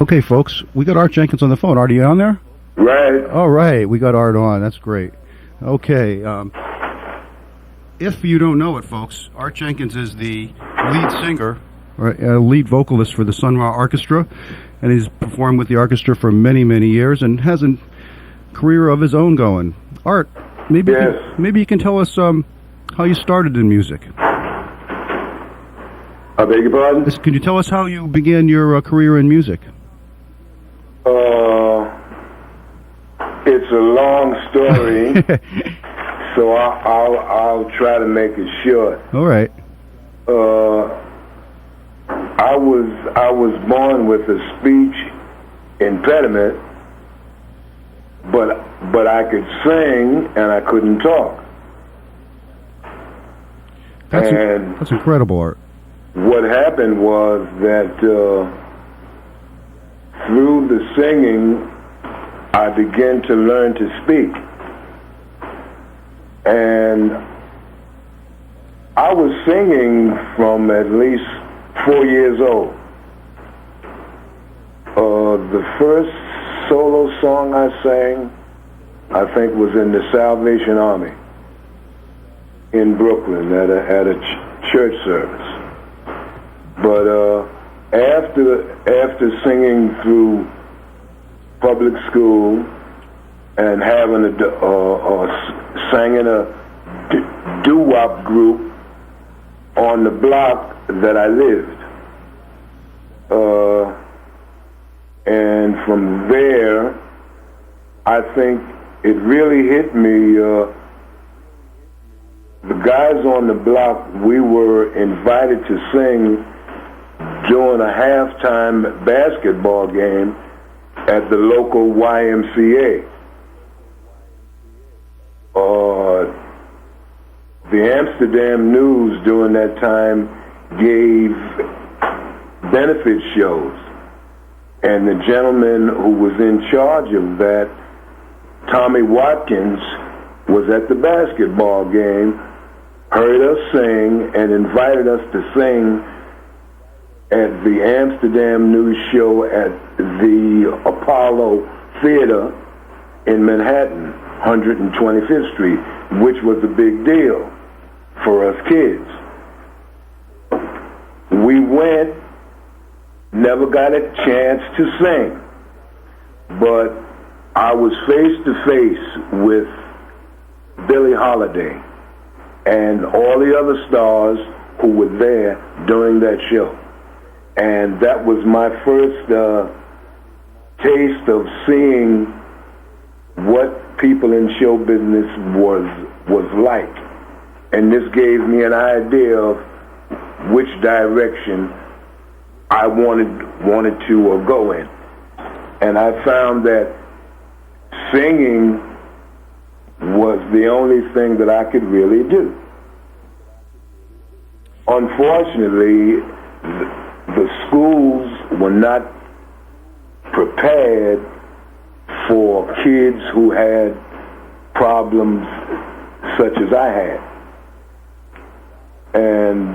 Okay, folks, we got Art Jenkins on the phone. Art, are you on there? Right. All right, we got Art on. That's great. Okay. If you don't know it, folks, Art Jenkins is the lead singer, lead vocalist for the Sun Ra Arkestra, and he's performed with the orchestra for many, many years and has a career of his own going. Art, maybe you can tell us how you started in music. I beg your pardon? Can you tell us how you began your career in music? It's a long story, so I'll try to make it short. All right. I was born with a speech impediment, but I could sing and I couldn't talk. That's incredible, Art. What happened was that through the singing, I began to learn to speak. And I was singing from at least 4 years old. The first solo song I sang, I think, was in the Salvation Army in Brooklyn at a church service. But after singing through public school and having sang in a doo-wop group on the block that I lived, and from there, I think it really hit me. The guys on the block, we were invited to sing during a halftime basketball game at the local YMCA. The Amsterdam News during that time gave benefit shows, and the gentleman who was in charge of that, Tommy Watkins, was at the basketball game, heard us sing, and invited us to sing at the Amsterdam News show at the Apollo Theater in Manhattan, 125th Street, which was a big deal for us kids. We went, never got a chance to sing, but I was face to face with Billie Holiday and all the other stars who were there during that show. And that was my first taste of seeing what people in show business was like. And this gave me an idea of which direction I wanted to go in. And I found that singing was the only thing that I could really do. Unfortunately, the schools were not prepared for kids who had problems such as I had. And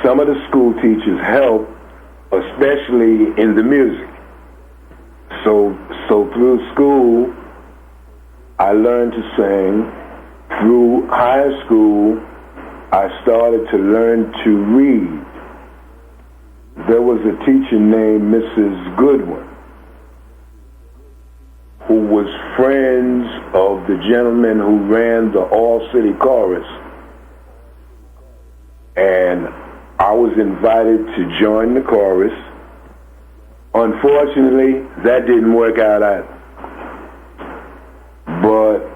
some of the school teachers helped, especially in the music. So through school, I learned to sing. Through high school, I started to learn to read. There was a teacher named Mrs. Goodwin, who was friends of the gentleman who ran the all-city chorus. And I was invited to join the chorus. Unfortunately, that didn't work out either. But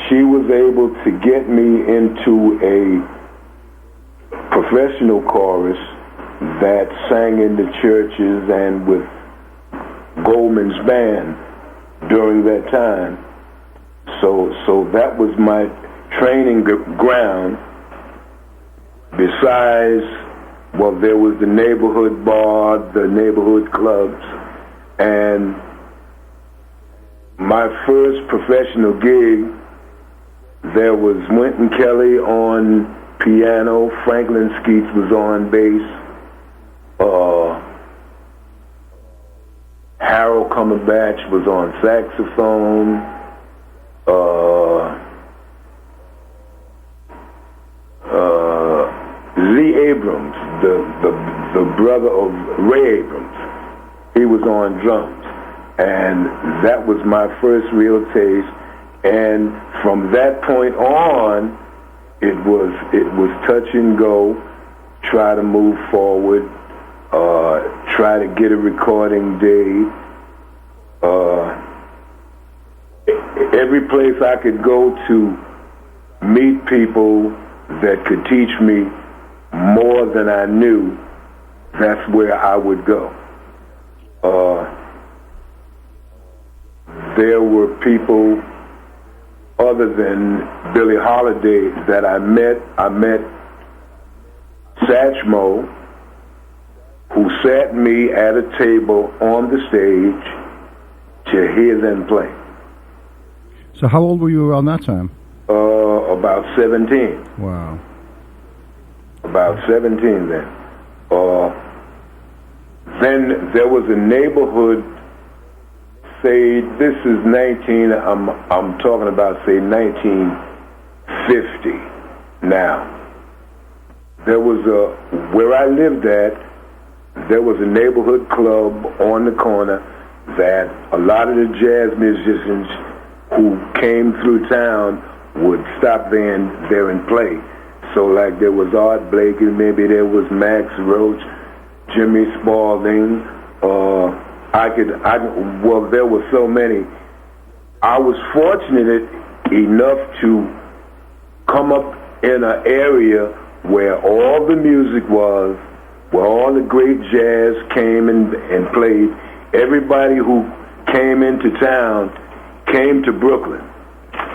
she was able to get me into a professional chorus that sang in the churches and with Goldman's band during that time. So that was my training ground. Besides, well, there was the neighborhood bar, the neighborhood clubs, and my first professional gig, there was Wynton Kelly on piano, Franklin Skeets was on bass, Cumberbatch was on saxophone. Lee Abrams, the brother of Ray Abrams, he was on drums, and that was my first real taste. And from that point on, it was touch and go, try to move forward, try to get a recording day. Every place I could go to meet people that could teach me more than I knew, that's where I would go. There were people other than Billie Holiday that I met. I met Satchmo, who sat me at a table on the stage to hear them play. So how old were you around that time? About 17. Wow. About 17 then. Then there was a neighborhood, say this is I'm talking about say 1950 now. There was where I lived at, there was a neighborhood club on the corner that a lot of the jazz musicians who came through town would stop there and play. So like there was Art Blakey, maybe there was Max Roach, Jimmy Spalding, well, there were so many. I was fortunate enough to come up in an area where all the music was, where all the great jazz came and played. Everybody who came into town came to Brooklyn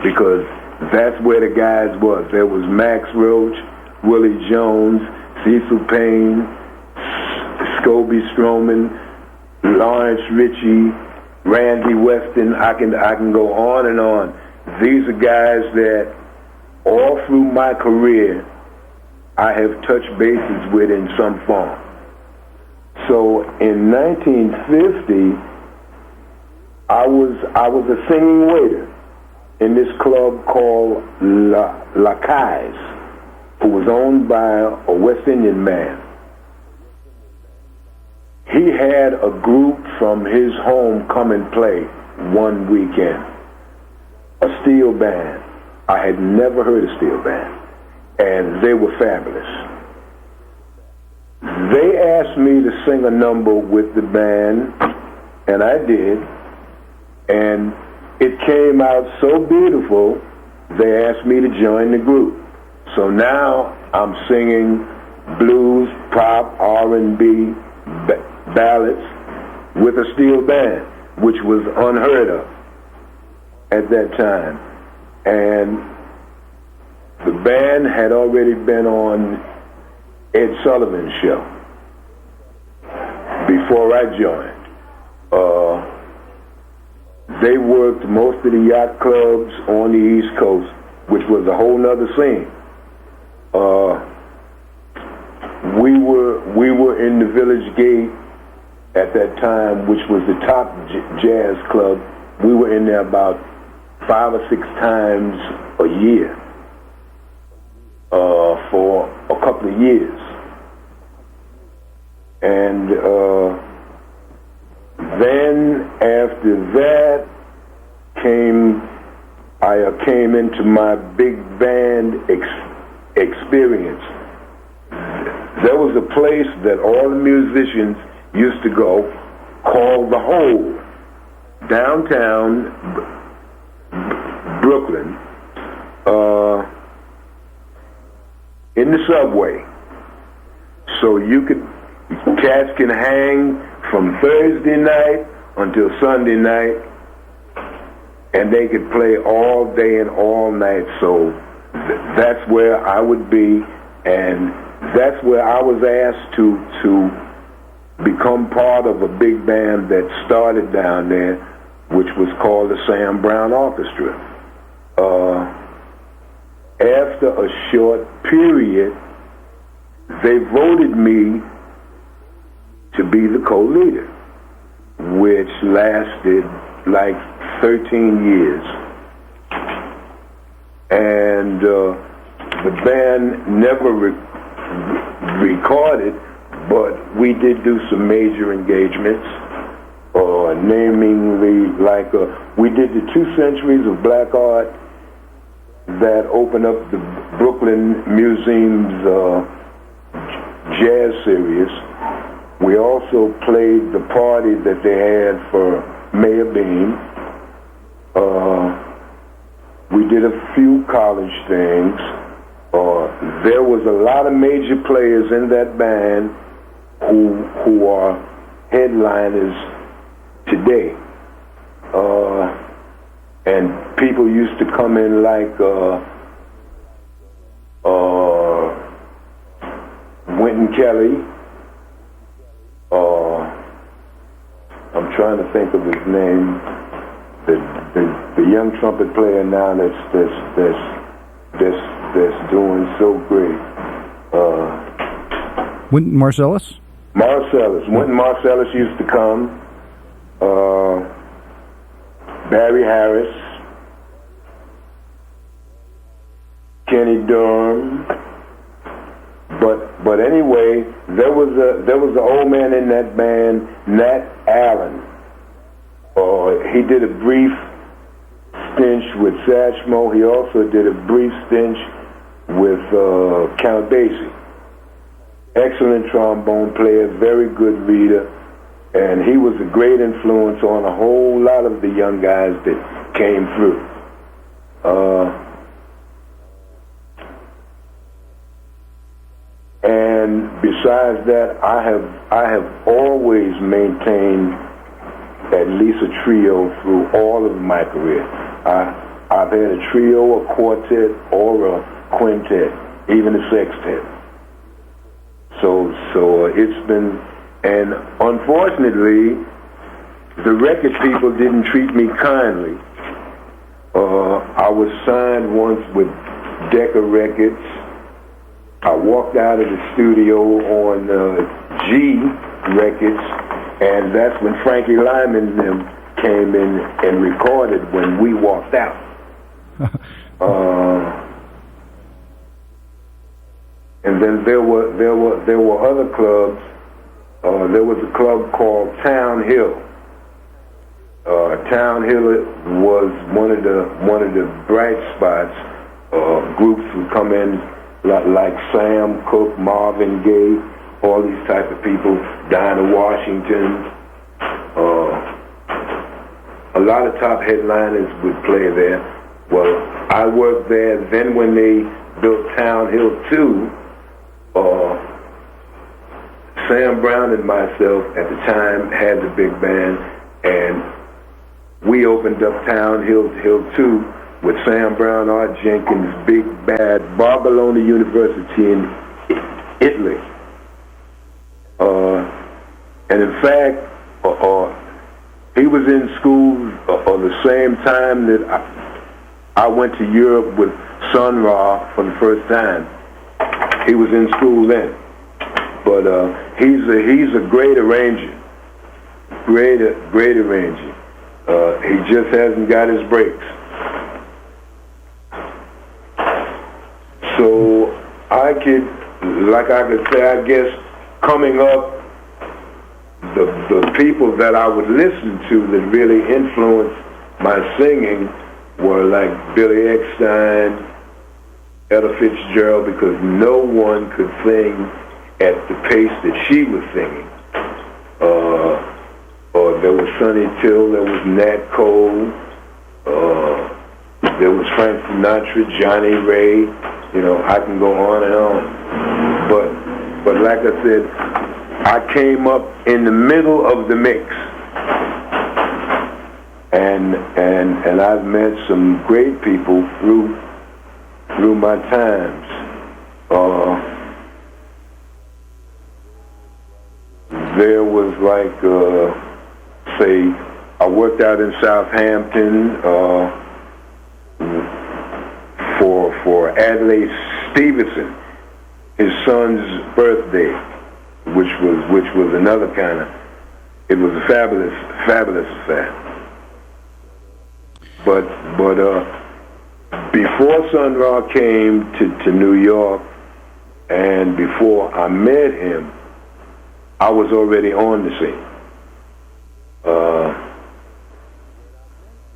because that's where the guys was. There was Max Roach, Willie Jones, Cecil Payne, Scobie Stroman, Lawrence Ritchie, Randy Weston. I can go on and on. These are guys that all through my career I have touched bases with in some form. So in 1950, I was a singing waiter in this club called La Cais, who was owned by a West Indian man. He had a group from his home come and play one weekend, a steel band. I had never heard a steel band, and they were fabulous. They asked me to sing a number with the band, and I did, and it came out so beautiful, they asked me to join the group. So now I'm singing blues, pop, R&B, ballads with a steel band, which was unheard of at that time. And the band had already been on Ed Sullivan's show before I joined. They worked most of the yacht clubs on the East Coast, which was a whole nother scene. We were in the Village Gate at that time, which was the top jazz club. We were in there about 5 or 6 times a year for a couple of years. And then after that I came into my big band experience. There was a place that all the musicians used to go called The Hole, downtown Brooklyn, in the subway. So cats can hang from Thursday night until Sunday night, and they could play all day and all night. So that's where I would be, and that's where I was asked to become part of a big band that started down there, which was called the Sam Brown Orchestra. After a short period, they voted me to be the co-leader. which lasted like 13 years. And the band never recorded, but we did do some major engagements, namely, like we did the 2 Centuries of Black Art that opened up the Brooklyn Museum's jazz series. We also played the party that they had for Mayor Bean. We did a few college things. There was a lot of major players in that band who are headliners today. And people used to come in like Wynton Kelly. I'm trying to think of his name. The young trumpet player now that's doing so great. Wynton Marsalis? Wynton Marsalis used to come. Barry Harris, Kenny Durham. But anyway, there was an old man in that band, Nat Allen. He did a brief stint with Satchmo. He also did a brief stint with Count Basie. Excellent trombone player, very good reader, and he was a great influence on a whole lot of the young guys that came through. And besides that, I have always maintained at least a trio through all of my career. I've had a trio, a quartet, or a quintet, even a sextet. So it's been, and unfortunately, the record people didn't treat me kindly. I was signed once with Decca Records. I walked out of the studio on G Records, and that's when Frankie Lyman and them came in and recorded when we walked out. And then there were other clubs. There was a club called Town Hill. Town Hill was one of the bright spots. Groups would come in like Sam Cooke, Marvin Gaye, all these type of people, Dinah Washington. A lot of top headliners would play there. Well, I worked there. Then when they built Town Hill 2, Sam Brown and myself at the time had the big band, and we opened up Town Hill 2 with Sam Brown, Art Jenkins, Big Bad, Barcelona University in Italy. And in fact, he was in school the same time that I went to Europe with Sun Ra for the first time. He was in school then. But he's a great arranger. Great arranger. He just hasn't got his breaks. So I could say, I guess, coming up, the people that I would listen to that really influenced my singing were like Billy Eckstine, Ella Fitzgerald, because no one could sing at the pace that she was singing. There was Sonny Till, there was Nat Cole, there was Frank Sinatra, Johnny Ray, I can go on and on. But like I said, I came up in the middle of the mix. And I've met some great people through my times. There was like, say, I worked out in Southampton for Adlai Stevenson, his son's birthday, which was another kind of it was a fabulous, fabulous affair. But before Sun Ra came to New York, and before I met him, I was already on the scene.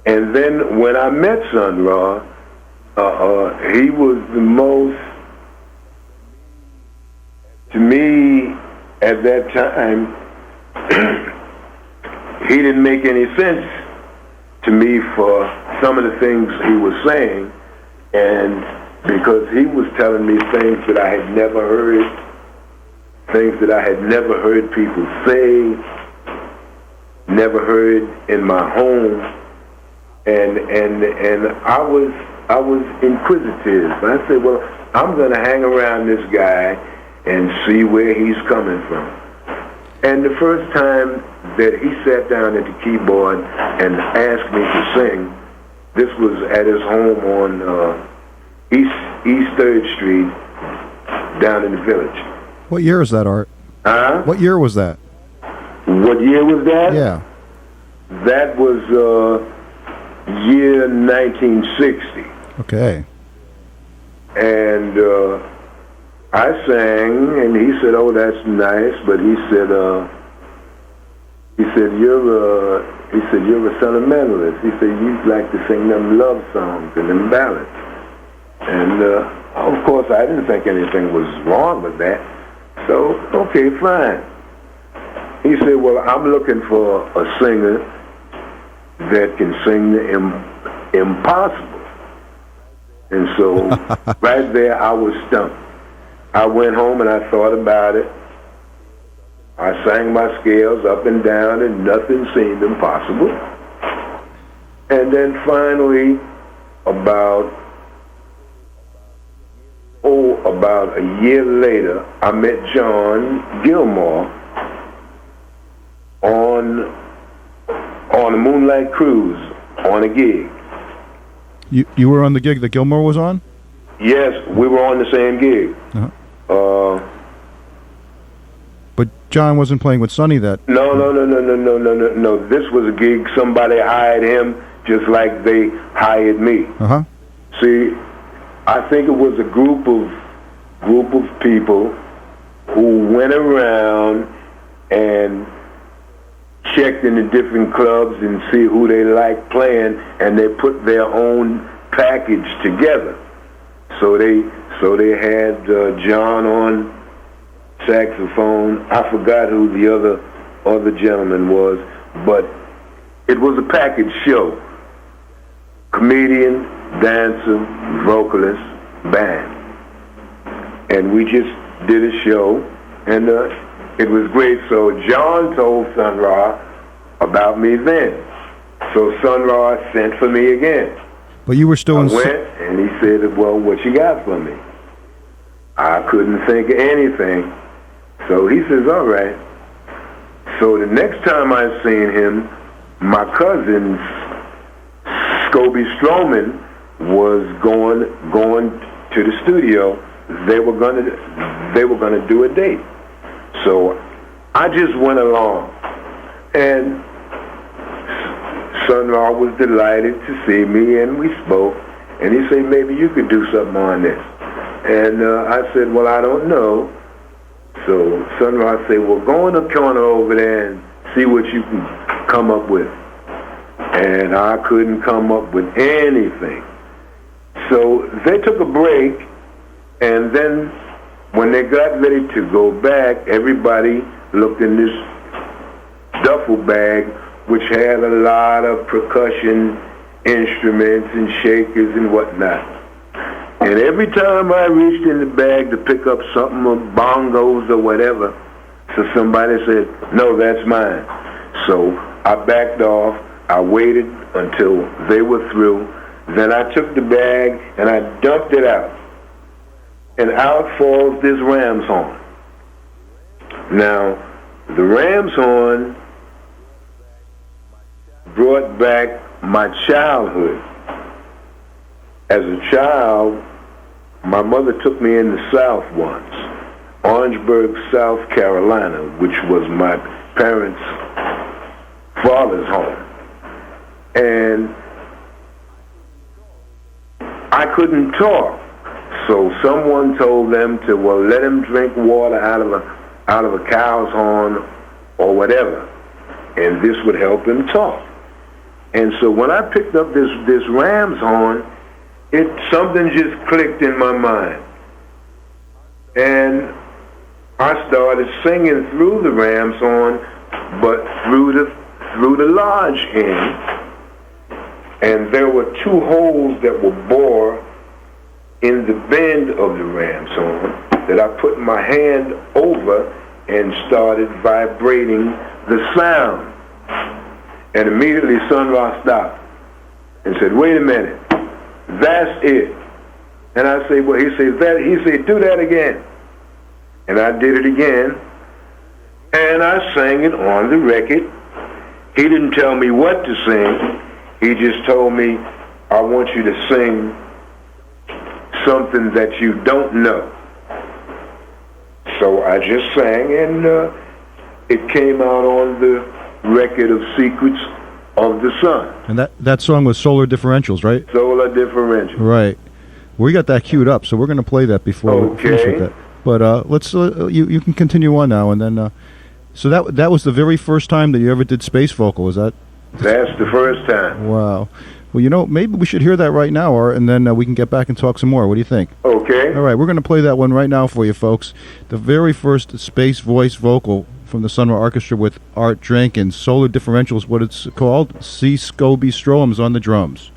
And then when I met Sun Ra, he was the most, to me, at that time, he didn't make any sense to me for some of the things he was saying, and because he was telling me things that I had never heard, things that I had never heard people say, never heard in my home, and I was inquisitive. I said, well, I'm going to hang around this guy and see where he's coming from. And the first time that he sat down at the keyboard and asked me to sing, this was at his home on East 3rd Street down in the Village. What year is that, Art? What year was that? What year was that? Yeah. That was year 1960. Okay. And I sang, and he said, "Oh, that's nice," but he said, "You're a sentimentalist." He said, "You like to sing them love songs and them ballads." And of course, I didn't think anything was wrong with that. So, okay, fine. He said, "Well, I'm looking for a singer that can sing the impossible." And so, right there, I was stumped. I went home and I thought about it. I sang my scales up and down, and nothing seemed impossible. And then finally, about a year later, I met John Gilmore on a Moonlight Cruise on a gig. You were on the gig that Gilmore was on? Yes, we were on the same gig. Uh-huh. But John wasn't playing with Sonny that. No. This was a gig. Somebody hired him just like they hired me. Uh-huh. See, I think it was a group of people who went around and checked in the different clubs and see who they liked playing, and they put their own package together. So they had John on saxophone. I forgot who the other gentleman was, but it was a package show. Comedian, dancer, vocalist, band. And we just did a show, and it was great. So John told Sun Ra about me then. So Sun Ra sent for me again. But you were still I went, and he said, "Well, what you got for me?" I couldn't think of anything. So he says, "All right." So the next time I seen him, my cousin Scobie Stroman was going to the studio. They were gonna do a date. So I just went along, and Sun Ra was delighted to see me, and we spoke. And he said, "Maybe you could do something on this." And I said, "Well, I don't know." So Sun Ra said, "Well, go in the corner over there and see what you can come up with." And I couldn't come up with anything. So they took a break, and then when they got ready to go back, everybody looked in this duffel bag, which had a lot of percussion instruments and shakers and whatnot. And every time I reached in the bag to pick up something of bongos or whatever, so somebody said, "No, that's mine." So I backed off. I waited until they were through. Then I took the bag and I dumped it out. And out falls this ram's horn. Now, the ram's horn brought back my childhood. As a child, my mother took me in the South once, Orangeburg, South Carolina, which was my parents' father's home. And I couldn't talk. So someone told them to, well, let him drink water out of a cow's horn or whatever, and this would help him talk. And so when I picked up this ram's horn, something just clicked in my mind. And I started singing through the ram's horn, but through the large end. And there were two holes that were bored in the bend of the ram's horn that I put my hand over and started vibrating the sound. And immediately Sun Ra stopped and said, wait a minute, that's it. And I say, well, he said, do that again. And I did it again, and I sang it on the record. He didn't tell me what to sing. He just told me, I want you to sing something that you don't know. So I just sang, and it came out on the record of Secrets of the Sun. And that song was Solar Differentials, right? Solar Differential. Right. We got that queued up, so we're going to play that before we finish with that. But let's you can continue on now, and then so that was the very first time that you ever did space vocal, is that? That's the first time. Wow. Well, maybe we should hear that right now, and then we can get back and talk some more. What do you think? Okay. All right, we're going to play that one right now for you, folks. The very first space voice vocal from the Sun Ra Arkestra with Art Jenkins. Solar Differentials, what it's called. C. Scobie Strohm's on the drums.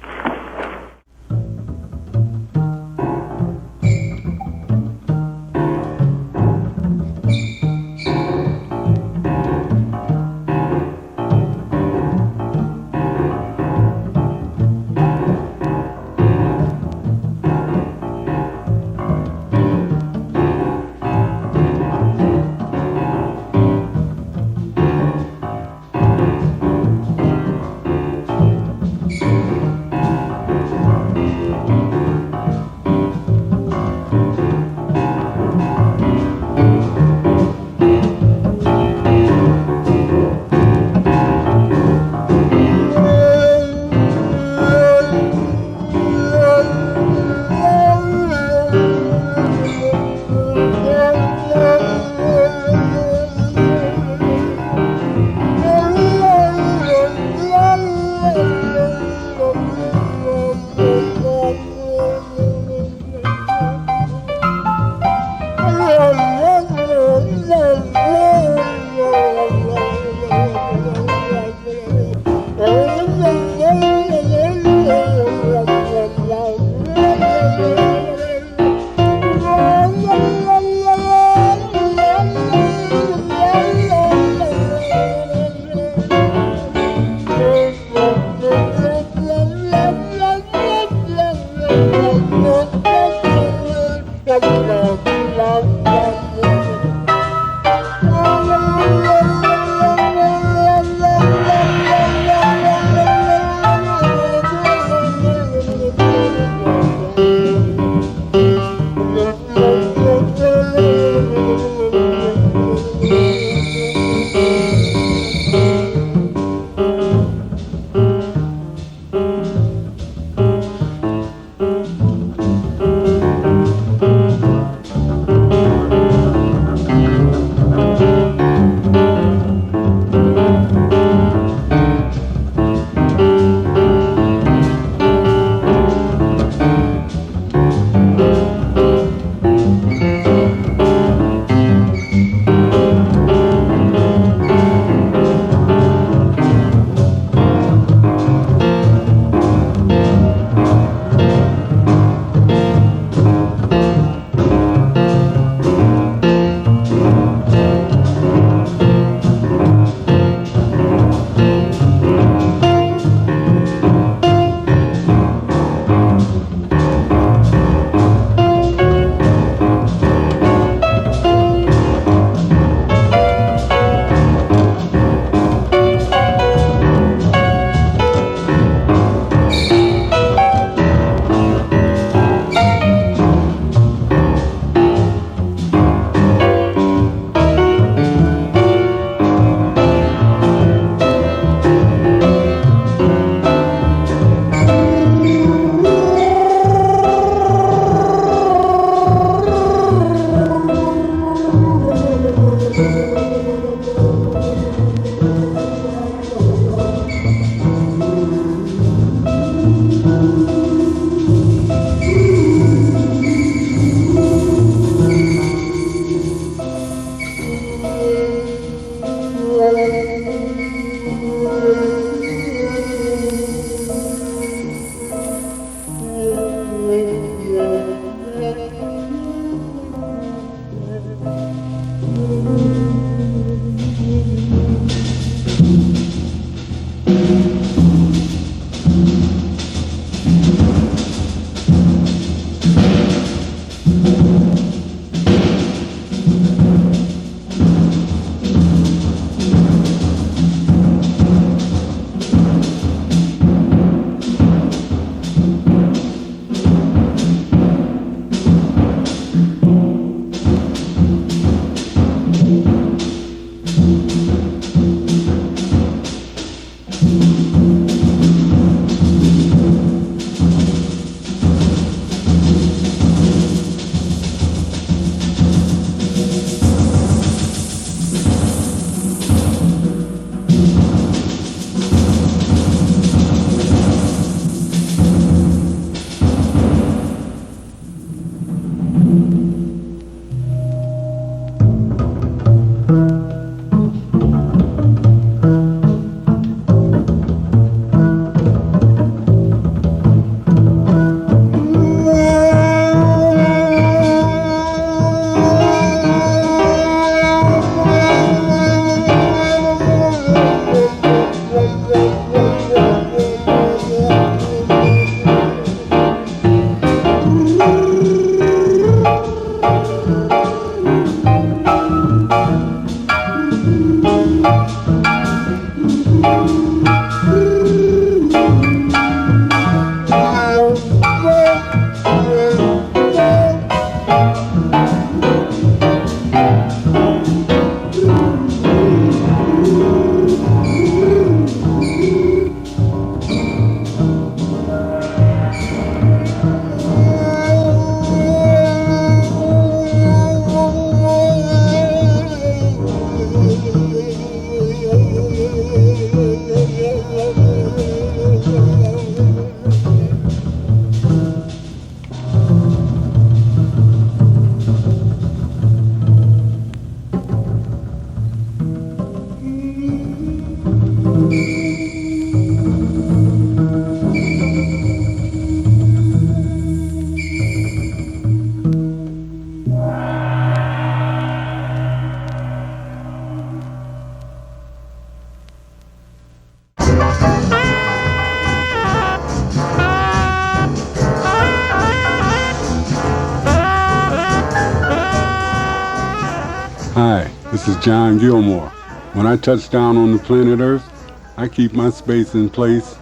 John Gilmore. When I touch down on the planet Earth, I keep my space in place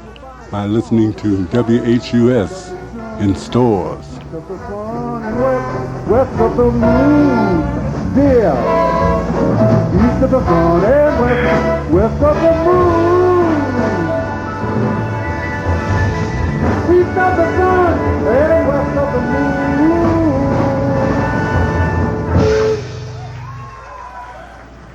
by listening to WHUS in Storrs. West of the moon, dear. East of the sun and west of the moon. East of the sun and west of the moon.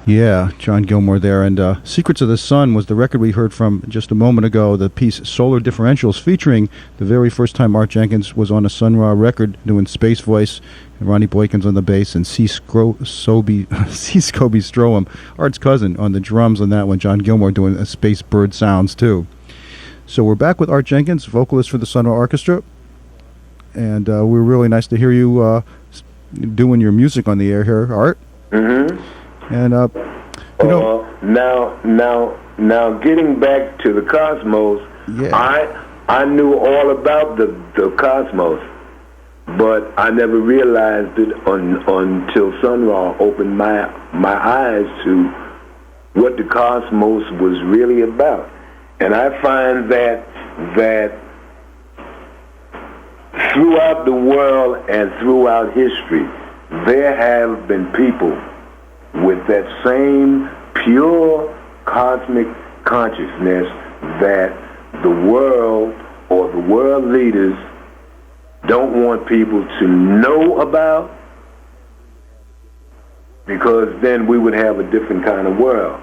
Yeah, John Gilmore there. And Secrets of the Sun was the record we heard from just a moment ago, the piece Solar Differentials, featuring the very first time Art Jenkins was on a Sun Ra record doing space voice, and Ronnie Boykins on the bass, and C. Scobie Strohem, Art's cousin, on the drums on that one. John Gilmore doing space bird sounds too. So we're back with Art Jenkins, vocalist for the Sun Ra Arkestra, and we're really nice to hear you doing your music on the air here, Art. Mm-hmm. And now getting back to the cosmos, yeah. I knew all about the cosmos, but I never realized it until Sun Ra opened my eyes to what the cosmos was really about. And I find that throughout the world and throughout history, there have been people with that same pure cosmic consciousness that the world or the world leaders don't want people to know about, because then we would have a different kind of world.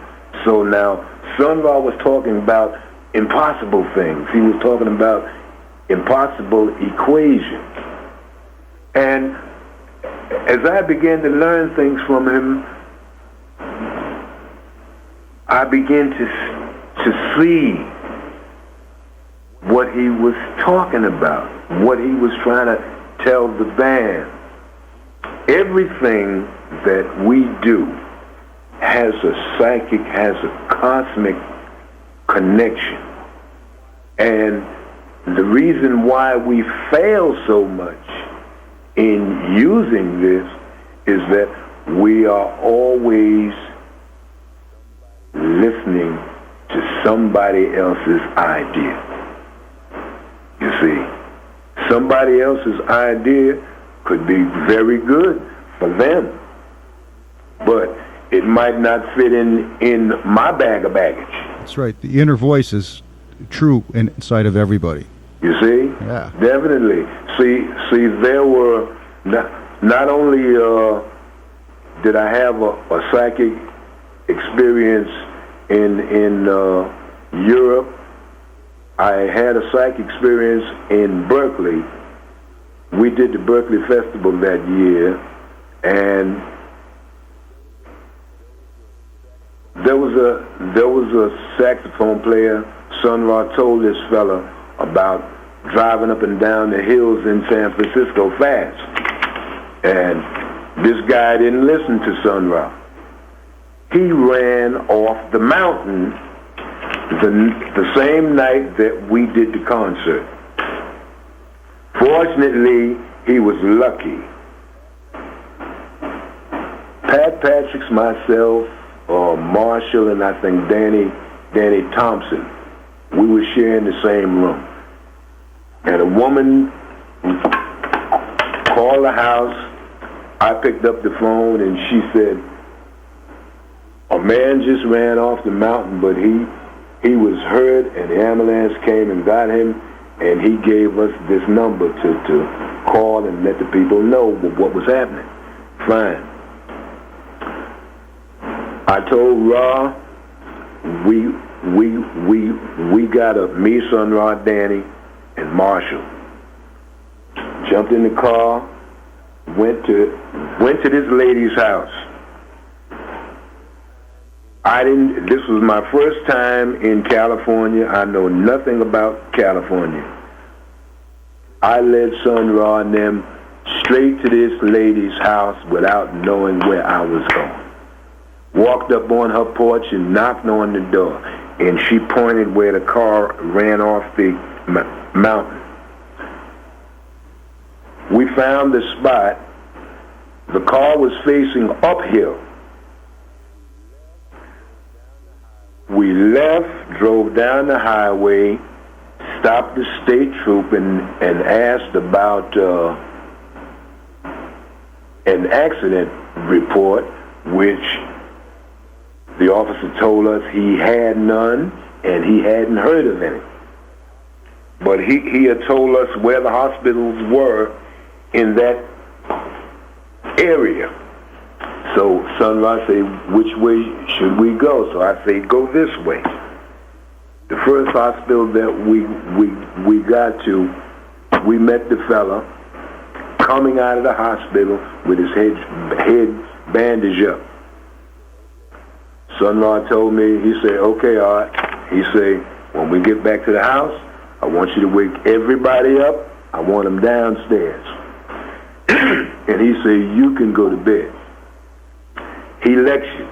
So now Sun Ra was talking about impossible things. He was talking about impossible equations. And as I began to learn things from him, I began to see what he was talking about, what he was trying to tell the band. Everything that we do has a psychic, has a cosmic connection. And the reason why we fail so much in using this is that we are always listening to somebody else's idea. You see, somebody else's idea could be very good for them, but it might not fit in my bag of baggage. That's right. The inner voice is true inside of everybody. You see? Yeah. Definitely. See, there were not only did I have a psychic experience in Europe, I had a psychic experience in Berkeley. We did the Berkeley Festival that year, and there was a saxophone player. Sun Ra told this fella about driving up and down the hills in San Francisco fast, and this guy didn't listen to Sun Ra. He ran off the mountain the same night that we did the concert. Fortunately, he was lucky. Pat Patrick's, myself, Marshall, and I think Danny Thompson, we were sharing the same room. And a woman called the house. I picked up the phone and she said, a man just ran off the mountain, but he was hurt, and the ambulance came and got him, and he gave us this number to call and let the people know what was happening. Fine. I told Ra, we got me, Sun Ra, Danny, and Marshall. Jumped in the car, went to this lady's house. This was my first time in California. I know nothing about California. I led Sun Ra and them straight to this lady's house without knowing where I was going. Walked up on her porch and knocked on the door, and she pointed where the car ran off the mountain. We found the spot. The car was facing uphill. We left, drove down the highway, stopped the state troop and asked about an accident report, which the officer told us he had none and he hadn't heard of any. But he had told us where the hospitals were in that area. So Sun Ra said, which way should we go? So I say, go this way. The first hospital that we got to, we met the fella coming out of the hospital with his head bandaged up. Sun Ra told me, he said, okay, all right. He said, when we get back to the house, I want you to wake everybody up. I want them downstairs. And he said, you can go to bed. He lectured.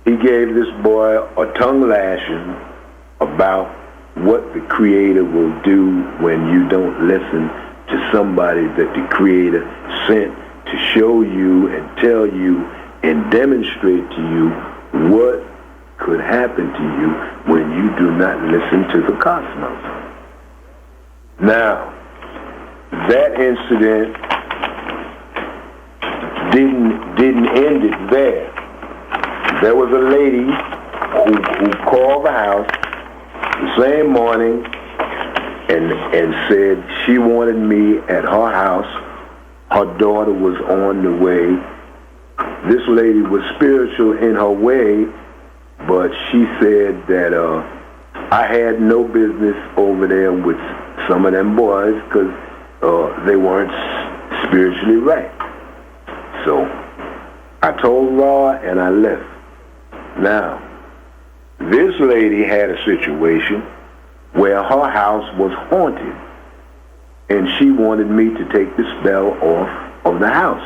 He gave this boy a tongue lashing about what the Creator will do when you don't listen to somebody that the Creator sent to show you and tell you and demonstrate to you what could happen to you when you do not listen to the cosmos. Now, that incident didn't end it there. There was a lady who called the house the same morning and said she wanted me at her house. Her daughter was on the way. This lady was spiritual in her way, but she said that I had no business over there with some of them boys because they weren't spiritually right. So I told Ra and I left. Now, this lady had a situation where her house was haunted, and she wanted me to take the spell off of the house,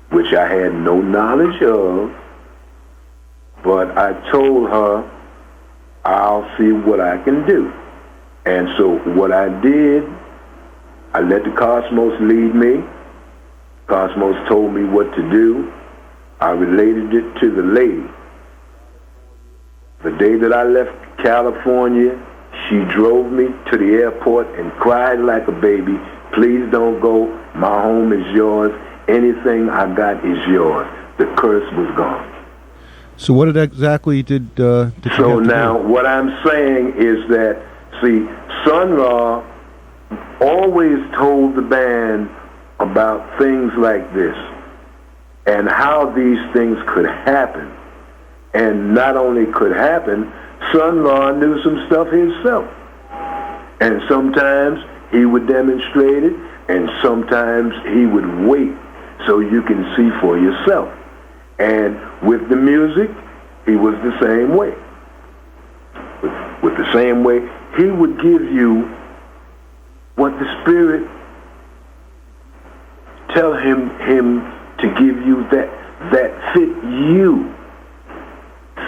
which I had no knowledge of, but I told her I'll see what I can do. And so what I did, I let the cosmos lead me. Cosmos told me what to do. I related it to the lady. The day that I left California, she drove me to the airport and cried like a baby. Please don't go. My home is yours. Anything I got is yours. The curse was gone. So what exactly did you have to So now do? what I'm saying is that, see, Sun Ra always told the band about things like this and how these things could happen. And not only could happen, Sun Ra knew some stuff himself. And sometimes he would demonstrate it, and sometimes he would wait so you can see for yourself. And with the music, he was the same way. With the same way, he would give you what the Spirit tell him to give you that fit you.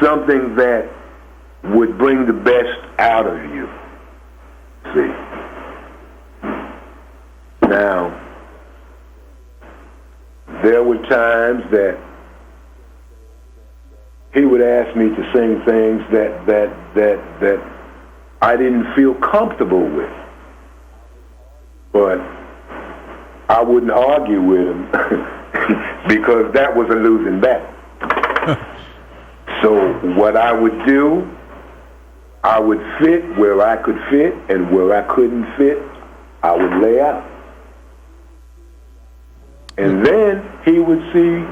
Something that would bring the best out of you. See? Now, there were times that he would ask me to sing things that I didn't feel comfortable with. But I wouldn't argue with him because that was a losing battle. So what I would do, I would fit where I could fit, and where I couldn't fit, I would lay out. And then he would see,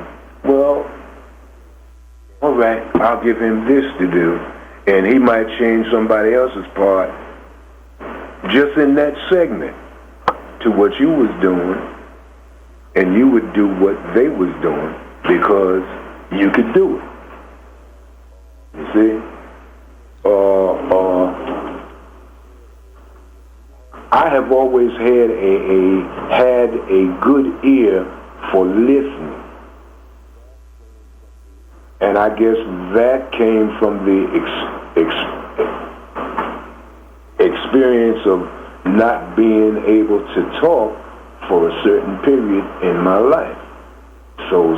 well, all right, I'll give him this to do. And he might change somebody else's part just in that segment to what you was doing, and you would do what they was doing because you could do it. You see? I have always had a good ear for listening. And I guess that came from the experience of not being able to talk for a certain period in my life. So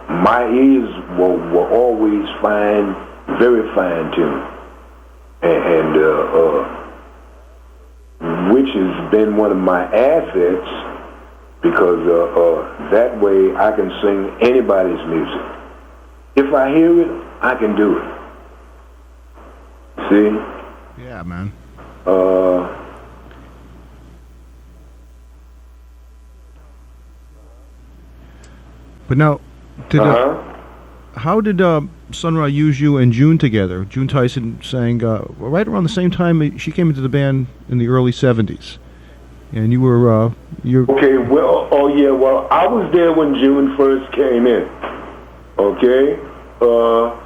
my ears were always fine very fine tuned, and which has been one of my assets because that way I can sing anybody's music. If I hear it, I can do it. See? Yeah, man. But now, how did Sun Ra use you and June together? June Tyson sang right around the same time she came into the band in the early 70s. And you were, Okay, well, well, I was there when June first came in. Okay? No,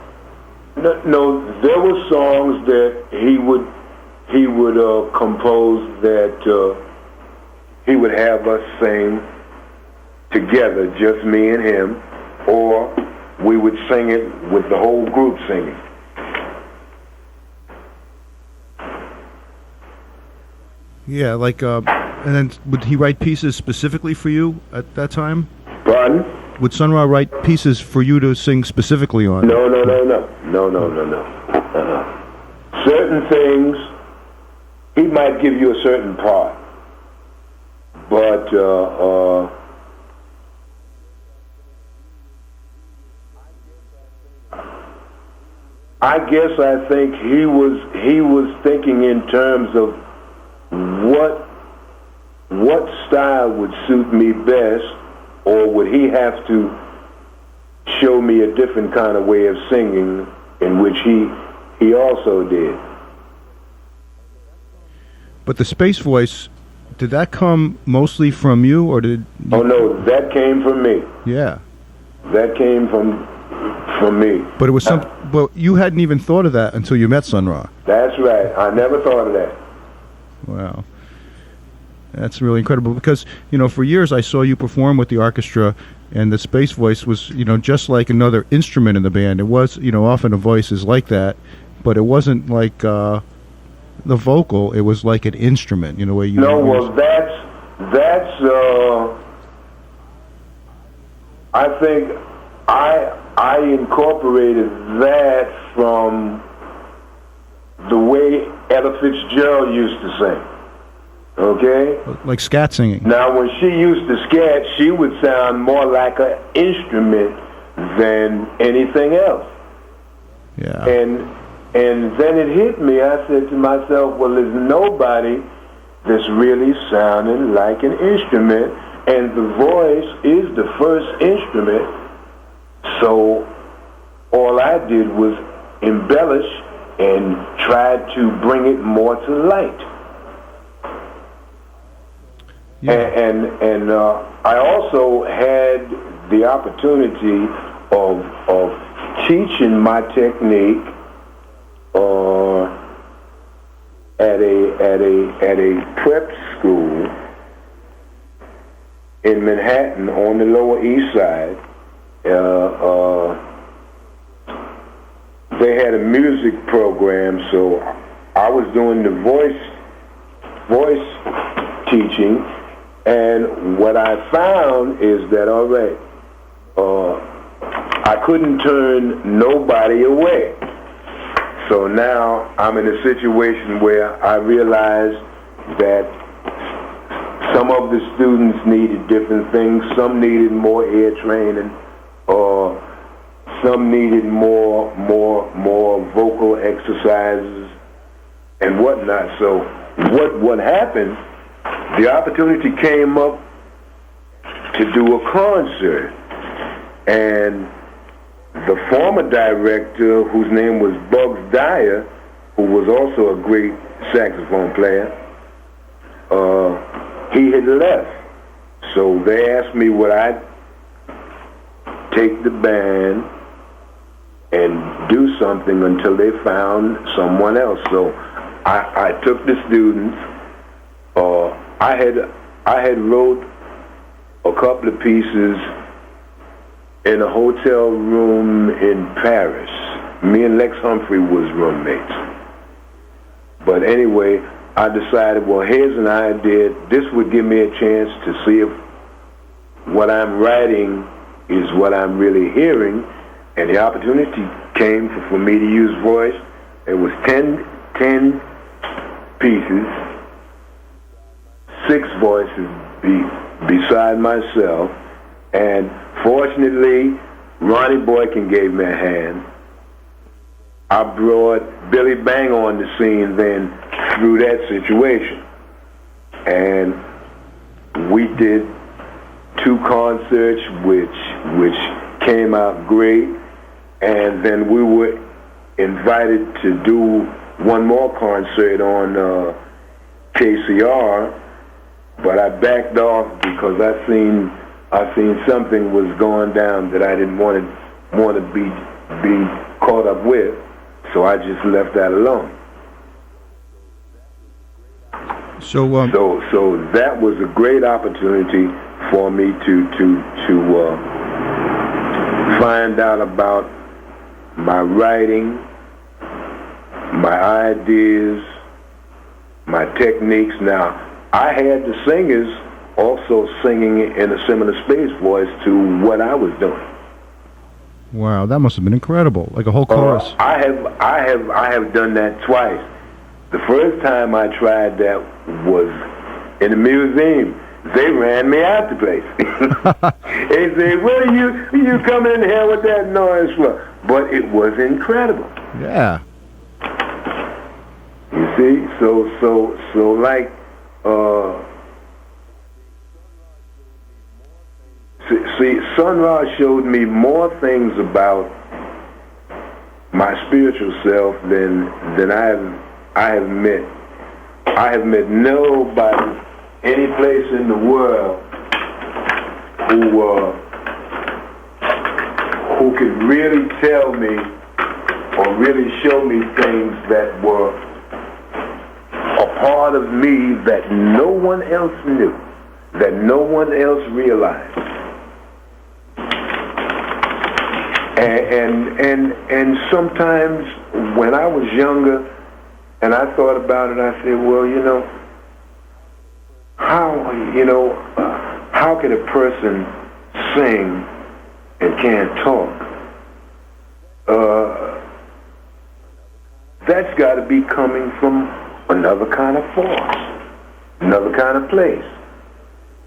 there were songs that he would compose that he would have us sing together, just me and him, or we would sing it with the whole group singing. yeah, like, and then would he write pieces specifically for you at that time? Pardon? Would Sun Ra write pieces for you to sing specifically on? No. Certain things, he might give you a certain part, but I think he was thinking in terms of what style would suit me best, or would he have to show me a different kind of way of singing, in which he also did. But the space voice, did that come mostly from you, or did? Oh no, that came from me. Yeah. That came from me. But it was but you hadn't even thought of that until you met Sun Ra. That's right. I never thought of that. Wow. That's really incredible because, for years I saw you perform with the orchestra, and the space voice was, just like another instrument in the band. It was, often a voice is like that, but it wasn't like the vocal. It was like an instrument, where you... No, well, that's I think I incorporated that from the way Ella Fitzgerald used to sing. Okay? Like scat singing. Now, when she used to scat, she would sound more like an instrument than anything else. Yeah. And then it hit me. I said to myself, well, there's nobody that's really sounding like an instrument, and the voice is the first instrument. So all I did was embellish and tried to bring it more to light. Yeah. And I also had the opportunity of teaching my technique at a prep school in Manhattan on the Lower East Side. They had a music program, so I was doing the voice teaching, and what I found is that, all right, I couldn't turn nobody away. So now I'm in a situation where I realized that some of the students needed different things. Some needed more ear training, or some needed more vocal exercises and whatnot. So what happened, the opportunity came up to do a concert, and the former director, whose name was Bugs Dyer, who was also a great saxophone player, he had left. So they asked me would I take the band and do something until they found someone else. So I took the students. I had wrote a couple of pieces in a hotel room in Paris. Me and Lex Humphrey was roommates. But anyway, I decided, well, here's an idea. This would give me a chance to see if what I'm writing is what I'm really hearing. And the opportunity came for me to use voice. It was 10 pieces, 6 voices beside myself, and fortunately, Ronnie Boykin gave me a hand. I brought Billy Bang on the scene then through that situation. And we did 2 concerts which came out great, and then we were invited to do one more concert on KCR, but I backed off because I seen something was going down that I didn't want to be caught up with, so I just left that alone. So that was a great opportunity for me to find out about my writing, my ideas, my techniques. Now, I had the singers also singing in a similar space voice to what I was doing. wow, that must have been incredible, like a whole chorus. I have done that twice. The first time I tried that was in the museum. They ran me out the place. They said, "What are you coming in here with that noise for?" But it was incredible. Yeah. You see, so like, see, Sun Ra showed me more things about my spiritual self than I have met. I have met nobody any place in the world who could really tell me or really show me things that were a part of me that no one else knew, that no one else realized. And sometimes when I was younger and I thought about it, I said, well, how can a person sing and can't talk? That's got to be coming from another kind of force, another kind of place.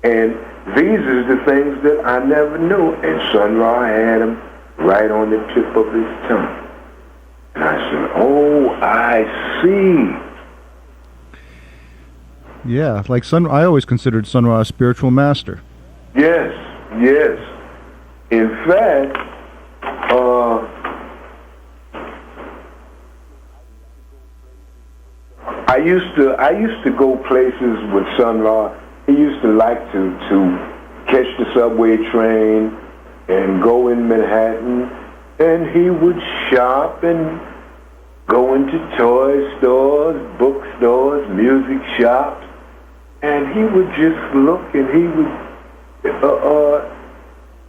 And these are the things that I never knew. And Sun Ra had them right on the tip of his tongue. And I said, oh, I see. Yeah, like I always considered Sun Ra a spiritual master. Yes. In fact, I used to go places with Sun Ra. He used to like to catch the subway train and go in Manhattan, and he would shop and go into toy stores, bookstores, music shops, and he would just look, and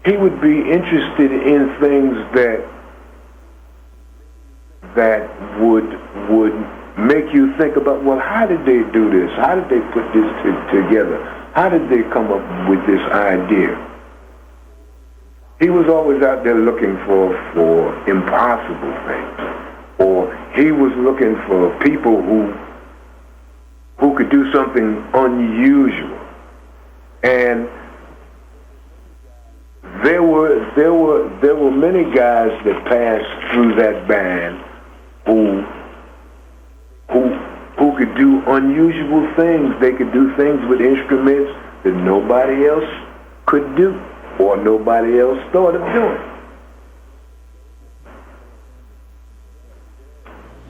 he would be interested in things that would make you think about, well, how did they do this? How did they put this together? How did they come up with this idea? He was always out there looking for impossible things, or he was looking for people who could do something unusual. And there were many guys that passed through that band who could do unusual things. They could do things with instruments that nobody else could do, or nobody else thought of doing.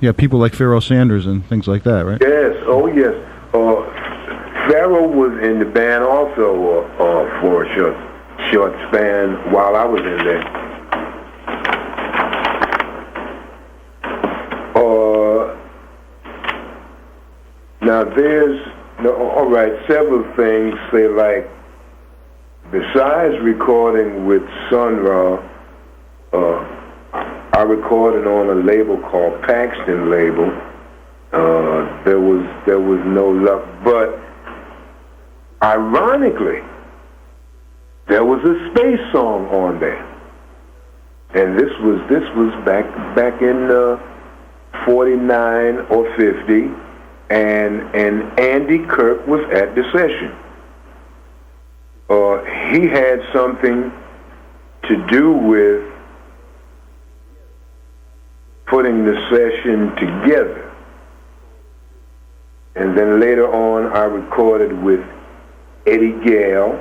Yeah, people like Pharoah Sanders and things like that, right? Yes, oh yes. Pharoah was in the band also for a short span while I was in there. Now there's, all right, several things, say like, besides recording with Sun Ra, I recorded on a label called Paxton label. There was no luck, but ironically, there was a space song on there, and this was back back in 49 or 50, and Andy Kirk was at the session. He had something to do with putting the session together. And then later on, I recorded with Eddie Gale.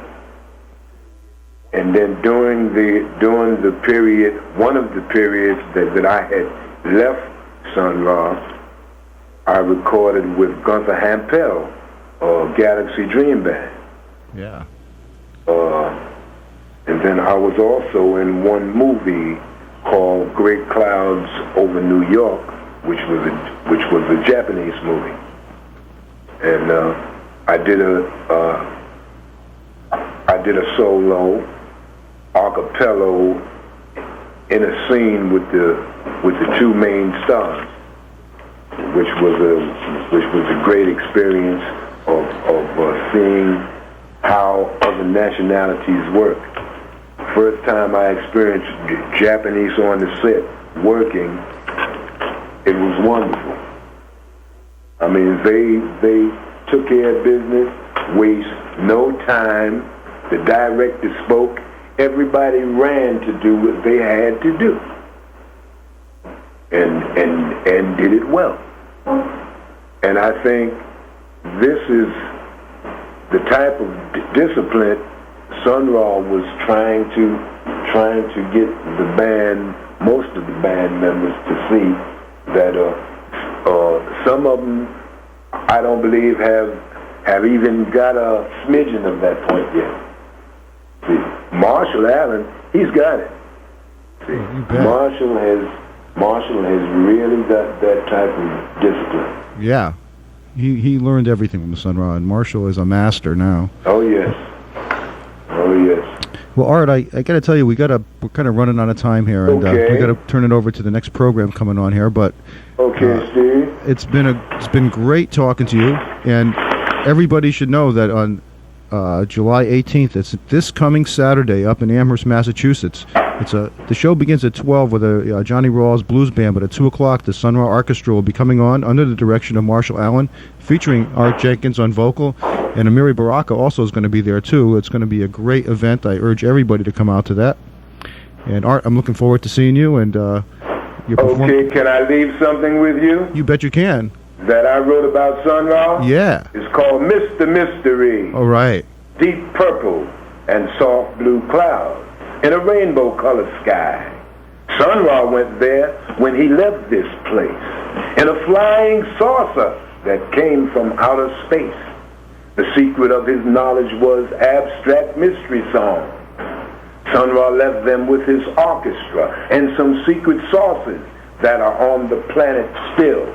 And then during the period, one of the periods that I had left Sun Ra, I recorded with Gunther Hampel, Galaxy Dream Band. Yeah. And then I was also in one movie called Great Clouds Over New York, which was a Japanese movie. And I did a solo acapella in a scene with the two main stars, which was a great experience of seeing how other nationalities work. First time I experienced Japanese on the set working, it was wonderful. I mean, they took care of business, waste no time. The director spoke. Everybody ran to do what they had to do, and did it well. And I think this is the type of discipline Sun Ra was trying to get the band, most of the band members, to see that some of them, I don't believe, have even got a smidgen of that point yet. See, Marshall Allen, he's got it. See, Marshall has really got that type of discipline. Yeah. He learned everything from Sun Ra, and Marshall is a master now. Oh yes. Oh yes. Well, Art, I got to tell you, we're kind of running out of time here, and Okay. we got to turn it over to the next program coming on here. But Okay, Steve. it's been great talking to you, and everybody should know that on July 18th, it's this coming Saturday up in Amherst, Massachusetts. The show begins at 12 with a Johnny Rawls blues band, but at 2 o'clock the Sun Ra Arkestra will be coming on under the direction of Marshall Allen, featuring Art Jenkins on vocal, and Amiri Baraka also is going to be there too. It's going to be a great event. I urge everybody to come out to that. And Art, I'm looking forward to seeing you and your performance. Okay, can I leave something with you You bet you can. that I wrote about Sun Ra? Yeah. It's called Mr. Mystery. All right. Deep purple and soft blue clouds in a rainbow-colored sky. Sun Ra went there when he left this place in a flying saucer that came from outer space. The secret of his knowledge was abstract mystery song. Sun Ra left them with his orchestra and some secret sources that are on the planet still.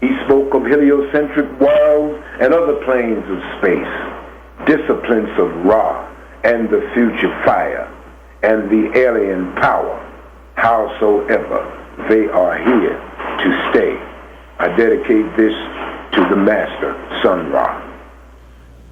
He spoke of heliocentric worlds and other planes of space, disciplines of Ra and the future fire, and the alien power. Howsoever, they are here to stay. I dedicate this to the master, Sun Ra.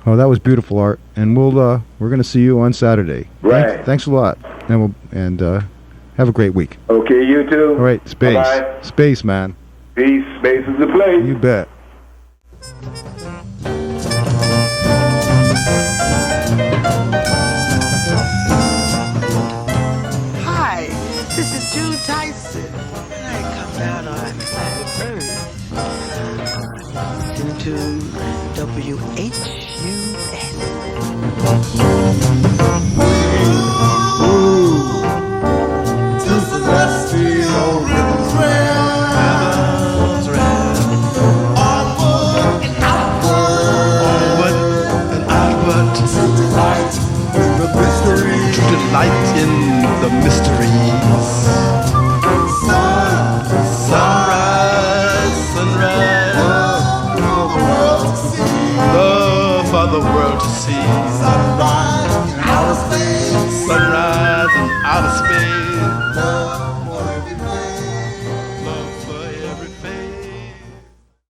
Oh, that was beautiful, Art. And we're going to see you on Saturday. Right. Thanks a lot. And have a great week. Okay, you too. All right, space. Bye-bye. Space, man. Peace. Space is the place. You bet. Hi, this is June Tyson, and I come down on planet Earth. Listen to WHUS. To celestial rhythms onward and outward, to delight in the mystery, to delight in the mysteries. Sunrise, sunrise, for the world to see. for the world to see. Sunrise.